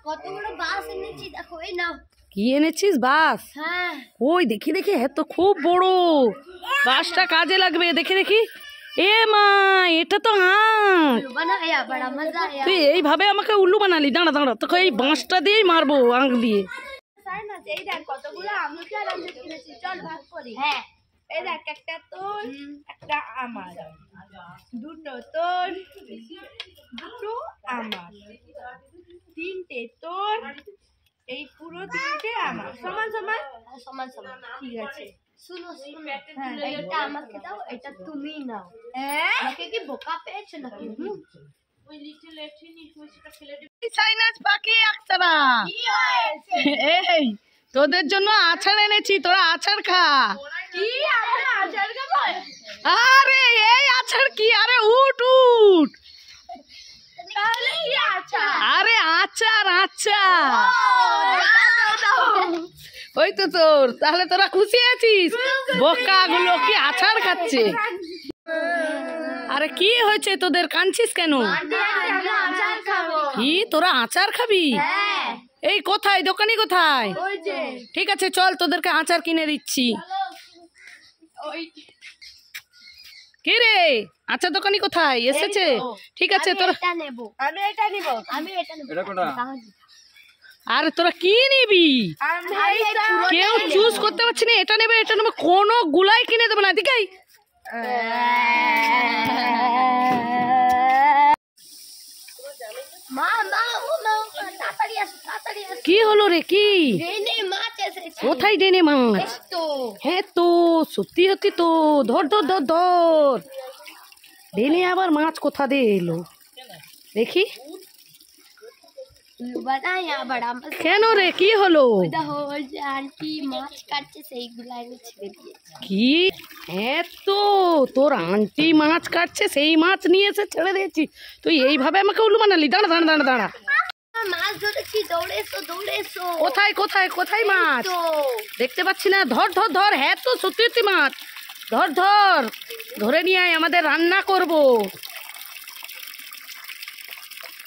কত বড় বাস এনেছি দেখো, এই নাও। কি এনেছিস? বাস? হ্যাঁ। ওই দেখি দেখি, হ্যাঁ তো খুব বড় বাসটা, কাজে লাগবে। দেখি দেখি, এ মা এটা তো আঁখ। बड़ा मजा आया। তুই এইভাবে আমাকে উল্লু বানালি। দাঁড়া দাঁড়া, তোকে এই বাঁশটা দিয়েই মারবো, আঁখ দিয়ে। এই দেখ কতগুলো আমলকি আর আমি কিনেছি, চল ভাগ করি। হ্যাঁ, এই দেখ একটা তোর, একটা আমার, দুটো তোর, দুটো আমার, তিনটে তোর, এই পুরো তিনটে আমার, সমান সমান সমান সমান। ঠিক আছে, শুনো শুনো, এটা আমাকে দাও, এটা তুমি নাও। আমাকে কি বোকা পেয়েছো নাকি? সাইনাস পাখি একতারা, এই তোদের জন্য আচার এনেছি, তোরা আচার খা। কি আমরা আচার খাবো? আরে এই আচার কি? আরে উঠ উঠ। তাহলে কি আচার? আরে আচার আচার। ওই তো তোর, তাহলে তোরা খুশি আছিস? বোকা গুলো কি আচার খাচ্ছে? আরে কি হয়েছে তোদের, কাঁদছিস কেন? আচার খাবো। কি তোরা আচার খাবি? হ্যাঁ। এই কোথায়, দোকানি কোথায়? ওই যে। ঠিক আছে চল, তোদেরকে আচার কিনে দিচ্ছি। ওই কি রে, আচার দোকানি কোথায় এসেছে? ঠিক আছে তোরা, এটা নেব, আমি এটা নিব, আমি এটা নেব। এটা কোনটা? আরে তোরা কি নিবি? কেউ চুজ করতে পারছি না, এটা নেবে এটা নেবে, কোনো গুলাই কিনে দেবে না। দিকাই মা মা ও মা, তাড়াতাড়ি আসো তাড়াতাড়ি আসো। কি হলো রে? কি ডেনে মাছ এসেছে। কোথায় ডেনে মাছ? তো হ্যাঁ তো সত্যি সত্যি তো, ধর ধর ধর ধর। ডেনে আবার মাছ কোথা দিয়ে এলো দেখি। বানায়া বড় মাছ। কেন রে, কি হলো? দেখো ওই যে আন্টি মাছ কাটছে, সেইগুলো আমি ছেড়ে দিয়েছি। কি? হ্যাঁ তো তোর আন্টি মাছ কাটছে, সেই মাছ নিয়ে এসে ছেড়ে দিয়েছি। তুই এইভাবে আমাকে উল্লু বানালি। দাঁড়া দাঁড়া দাঁড়া দাঁড়া, মাছ ধরেছি, দৌড়ে এসো দৌড়ে এসো। কোথায় কোথায় কোথায় মাছ? তো দেখতে পাচ্ছি না। ধর ধর ধর, হ্যাঁ তো সত্যি সত্যি মাছ। ধর ধর, ধরে নিয়ে আয়, আমাদের রান্না করব।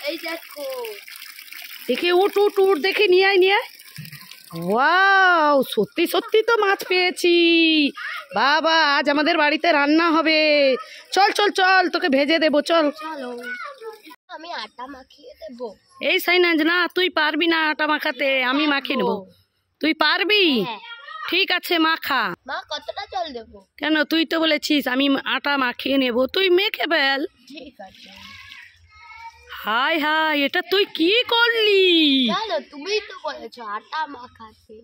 এই দেখো, দেখি উঠ উঠ উঠ, দেখি নিয়ে আয় নিয়ে আয়। ওয়াও, সত্যি সত্যি তো মাছ পেয়েছি। বাবা, আজ আমাদের বাড়িতে রান্না হবে। চল চল চল, তোকে ভেজে দেবো, চল। চলো আমি আটা মাখিয়ে দেব। এই সাইনাজ, না তুই পারবি না আটা মাখাতে, আমি মাখিয়ে নেবো। তুই পারবি? হ্যাঁ। ঠিক আছে মাখা। মা কতটা জল দেব? কেন, তুই তো বলেছিস আমি আটা মাখিয়ে নেব, তুই মেখে ফেল। ঠিক আছে। হাই হাই, এটা তুই কি করলি? জানো, তুমি তো বলেছো আটা মাখাতে,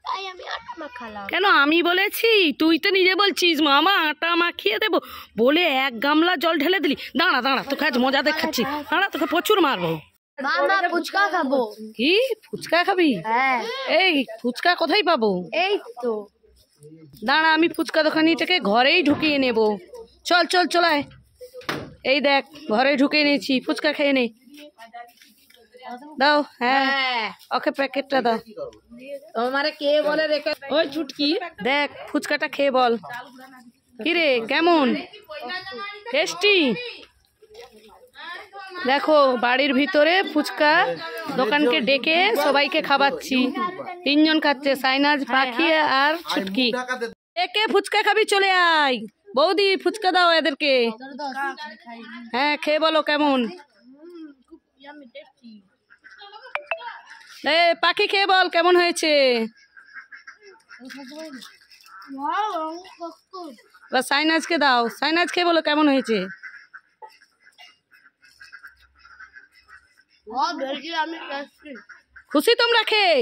তাই আমি আটা মাখালাম। কেন আমি বলেছি? তুই তো নিজে বলছিস মামা আটা মাখিয়ে দেবো বলে এক গামলা জল ঢেলে দিলি। দাঁড়া দাঁড়া, তোকে আজ মজা দেখাচ্ছি। দাঁড়া, তোকে প্রচুর মারবো। মামা ফুচকা খাবো। কি ফুচকা খাবি? হ্যাঁ। এই ফুচকা কোথায় পাবো? এই তো। দাঁড়া, আমি ফুচকা দোকানিটাকে ঘরেই ঢুকিয়ে নেব। চল চল চলায়, এই দেখ ঘরে ঢুকিয়ে নিয়েছি, ফুচকা খেয়ে নে। দাও, হ্যাঁ ওকে প্যাকেটটা দাও। তোমারে কে বলে রেখে? ওই চুটকি, দেখ ফুচকাটা খেয়ে বল কিরে কেমন, টেস্টি? দেখো বাড়ির ভিতরে ফুচকা দোকানকে ডেকে সবাইকে খাওয়াচ্ছি। তিনজন খাচ্ছে, সাইনাজ, পাখি আর চুটকি। একে ফুচকা খাবি, চলে আয়। বৌদি ফুচকা দাও এদেরকে। হ্যাঁ খেয়ে বলো কেমন। এ পাখি খেয়ে বল কেমন হয়েছে। সাইনাজকে দাও, সাইনাজ খেয়ে বলো কেমন হয়েছে। খুশি তোমরা খেয়ে?